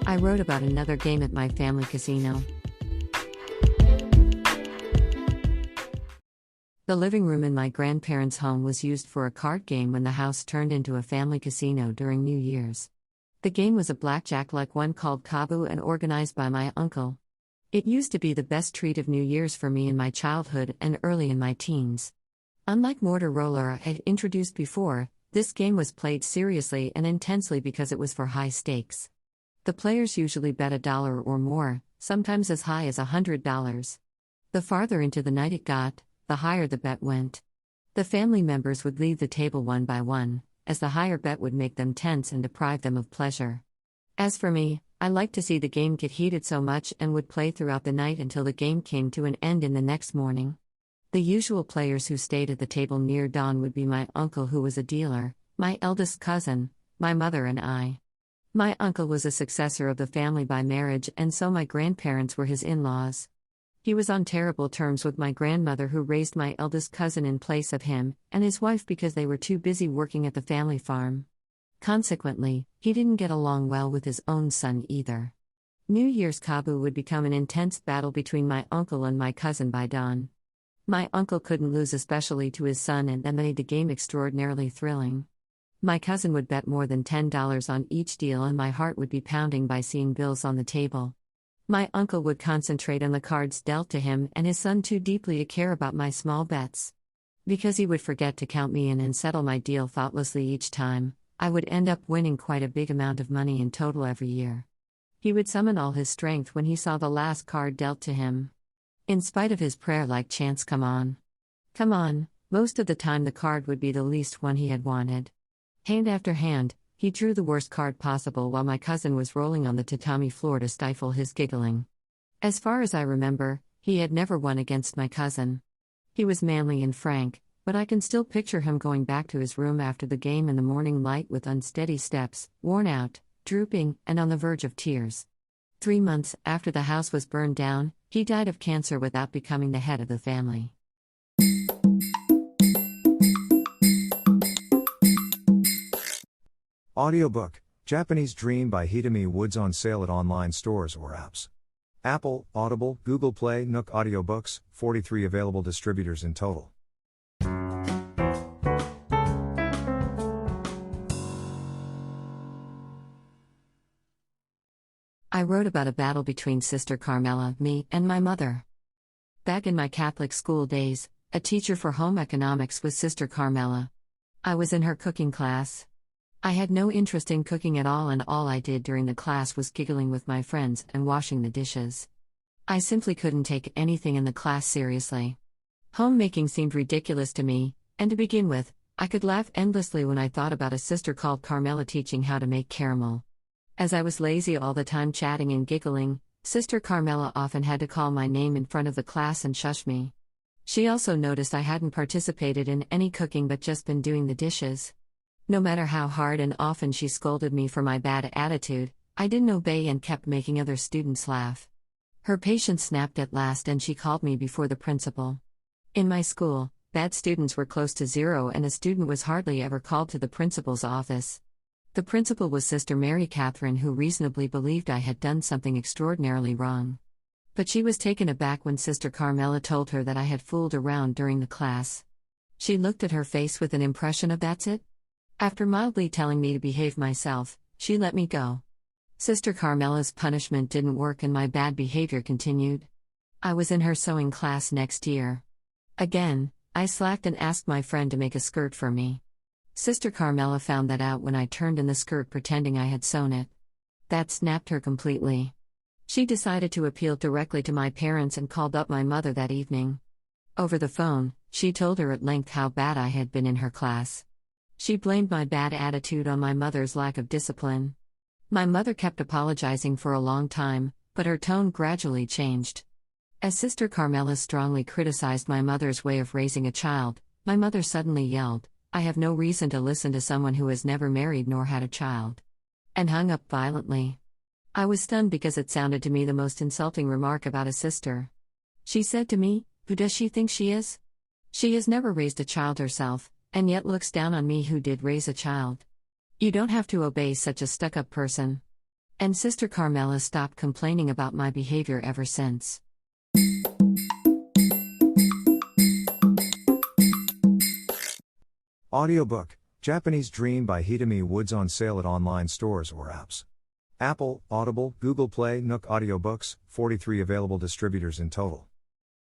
I wrote about another game at my family casino. The living room in my grandparents' home was used for a card game when the house turned into a family casino during New Year's. The game was a blackjack-like one called Kabu and organized by my uncle. It used to be the best treat of New Year's for me in my childhood and early in my teens. Unlike Mortar Roller I had introduced before, this game was played seriously and intensely because it was for high stakes. The players usually bet $1 or more, sometimes as high as $100. The farther into the night it got, the higher the bet went. The family members would leave the table one by one, as the higher bet would make them tense and deprive them of pleasure. As for me, I liked to see the game get heated so much and would play throughout the night until the game came to an end in the next morning. The usual players who stayed at the table near dawn would be my uncle, who was a dealer, my eldest cousin, my mother, and I. My uncle was a successor of the family by marriage, and so my grandparents were his in-laws. He was on terrible terms with my grandmother, who raised my eldest cousin in place of him, and his wife, because they were too busy working at the family farm. Consequently, he didn't get along well with his own son either. New Year's Kabu would become an intense battle between my uncle and my cousin by dawn. My uncle couldn't lose, especially to his son, and that made the game extraordinarily thrilling. My cousin would bet more than $10 on each deal, and my heart would be pounding by seeing bills on the table. My uncle would concentrate on the cards dealt to him and his son too deeply to care about my small bets. Because he would forget to count me in and settle my deal thoughtlessly each time, I would end up winning quite a big amount of money in total every year. He would summon all his strength when he saw the last card dealt to him. In spite of his prayer-like chants, "Come on. Come on," most of the time the card would be the least one he had wanted. Hand after hand, he drew the worst card possible while my cousin was rolling on the tatami floor to stifle his giggling. As far as I remember, he had never won against my cousin. He was manly and frank, but I can still picture him going back to his room after the game in the morning light with unsteady steps, worn out, drooping, and on the verge of tears. 3 months after the house was burned down, he died of cancer without becoming the head of the family. Audiobook, Japanese Dream by Hitomi Woods, on sale at online stores or apps. Apple, Audible, Google Play, Nook Audiobooks, 43 available distributors in total. I wrote about a battle between Sister Carmela, me, and my mother. Back in my Catholic school days, a teacher for home economics was Sister Carmela. I was in her cooking class. I had no interest in cooking at all, and all I did during the class was giggling with my friends and washing the dishes. I simply couldn't take anything in the class seriously. Homemaking seemed ridiculous to me, and to begin with, I could laugh endlessly when I thought about a sister called Carmela teaching how to make caramel. As I was lazy all the time chatting and giggling, Sister Carmela often had to call my name in front of the class and shush me. She also noticed I hadn't participated in any cooking but just been doing the dishes. No matter how hard and often she scolded me for my bad attitude, I didn't obey and kept making other students laugh. Her patience snapped at last and she called me before the principal. In my school, bad students were close to zero and a student was hardly ever called to the principal's office. The principal was Sister Mary Catherine, who reasonably believed I had done something extraordinarily wrong. But she was taken aback when Sister Carmela told her that I had fooled around during the class. She looked at her face with an impression of "That's it?" After mildly telling me to behave myself, she let me go. Sister Carmela's punishment didn't work and my bad behavior continued. I was in her sewing class next year. Again, I slacked and asked my friend to make a skirt for me. Sister Carmela found that out when I turned in the skirt pretending I had sewn it. That snapped her completely. She decided to appeal directly to my parents and called up my mother that evening. Over the phone, she told her at length how bad I had been in her class. She blamed my bad attitude on my mother's lack of discipline. My mother kept apologizing for a long time, but her tone gradually changed. As Sister Carmela strongly criticized my mother's way of raising a child, my mother suddenly yelled, "I have no reason to listen to someone who has never married nor had a child," and hung up violently. I was stunned because it sounded to me the most insulting remark about a sister. She said to me, "Who does she think she is? She has never raised a child herself, and yet looks down on me who did raise a child. You don't have to obey such a stuck-up person." And Sister Carmela stopped complaining about my behavior ever since. Audiobook, Japanese Dream by Hitomi Woods on sale at online stores or apps. Apple, Audible, Google Play, Nook Audiobooks, 43 available distributors in total.